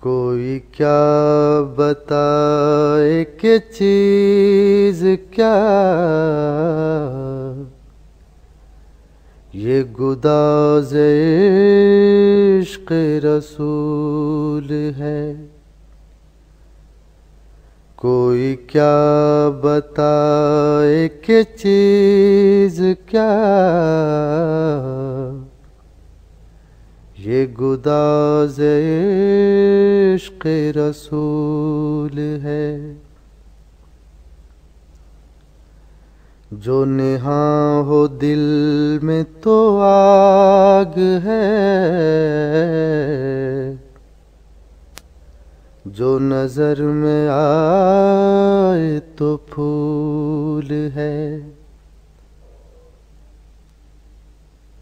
कोई क्या बताए कि चीज क्या, ये गुदाज़ इश्क़ रसूल है। कोई क्या बताए कि चीज क्या, ये गुदाज़ इश्क़ रसूल है। जो निहाँ हो दिल में तो आग है, जो नजर में आए तो फूल है।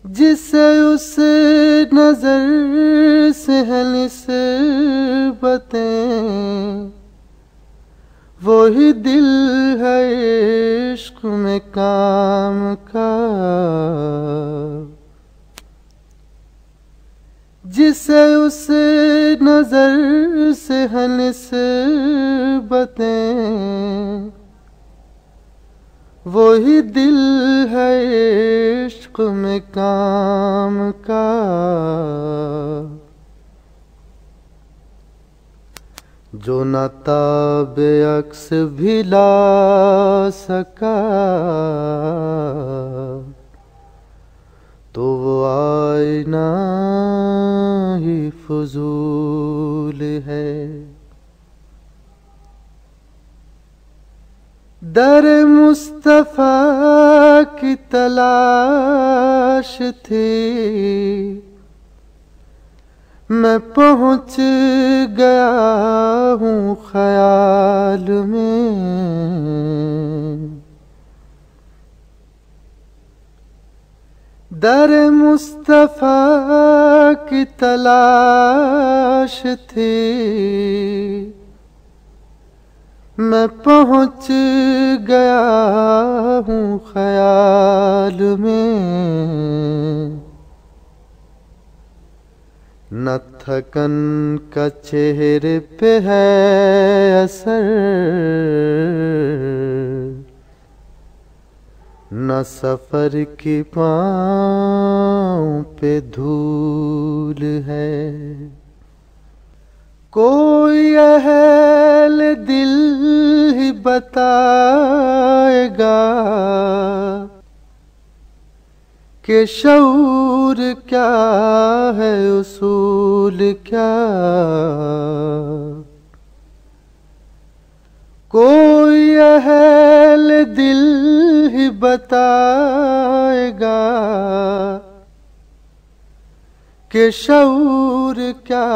जिसे उस नजर से है निस्बतें, वही दिल है इश्क में काम का। जिसे उस नजर से है निस्बतें, वही दिल है इश्क में काम का। जो न ताबे अक्स भी ला सका, तो वो आईना ही फजूल है। दर मुस्तफा की तलाश थी, मैं पहुंच गया हूँ ख्याल में। दर मुस्तफा की तलाश थी, मैं पहुंच गया हूँ ख्याल में। न थकन का चेहरे पे है असर, न सफर की पाँव पे धूल है। कोई अहल दिल ही बताएगा कि शऊर क्या है उसूल क्या। कोई अहल दिल ही बताएगा कि शऊर क्या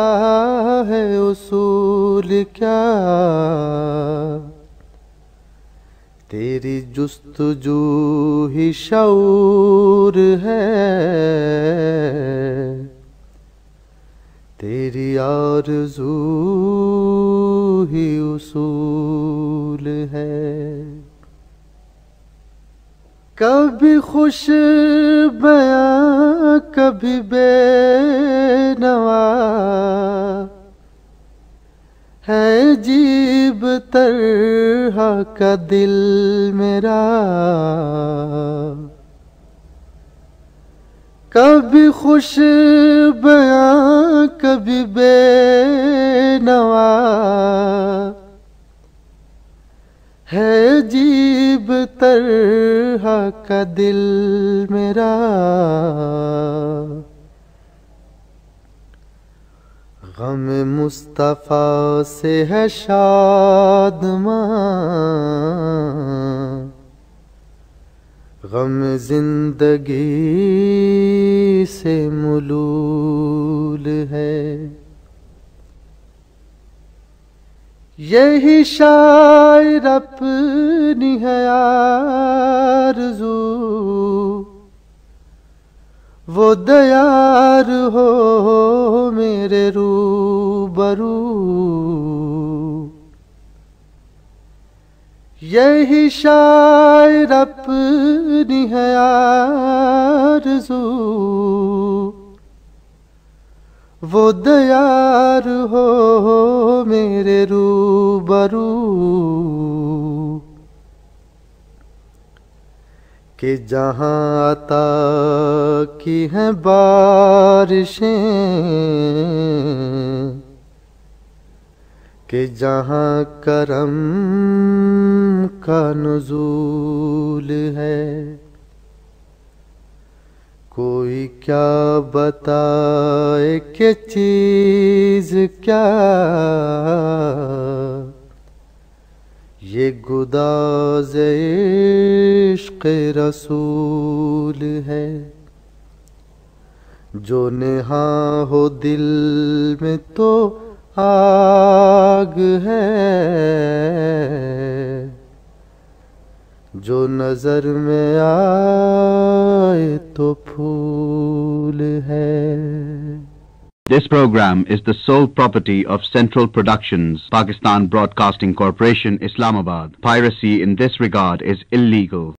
है उसूल क्या। तेरी जुस्तजू ही शऊर है, तेरी आरज़ू ही उसूल है। कभी खुश बयां कभी बेनवा, है जीब तरह का दिल मेरा। कभी खुश बयां कभी बेनवा, है जीब तरह का दिल मेरा। गम मुस्तफा से है शादमां, गम जिंदगी से मुलूल है। यही शायर अपनी है आरज़ू, वो दयार हो मेरे रूबरू। यही शायर अपनी है आरज़ू, वो दयार हो मेरे रूबरू कि जहाँ अता की हैं बारिशें, कि जहाँ करम का नुज़ूल है। कोई क्या बताए कि चीज़ क्या ये गुदाज़े इश्क़ रसूल है। जो नेहा हो दिल में तो आग है, जो नजर में आए तो फूल है। This program is the sole property of Central Productions, Pakistan Broadcasting Corporation, Islamabad. Piracy in this regard is illegal.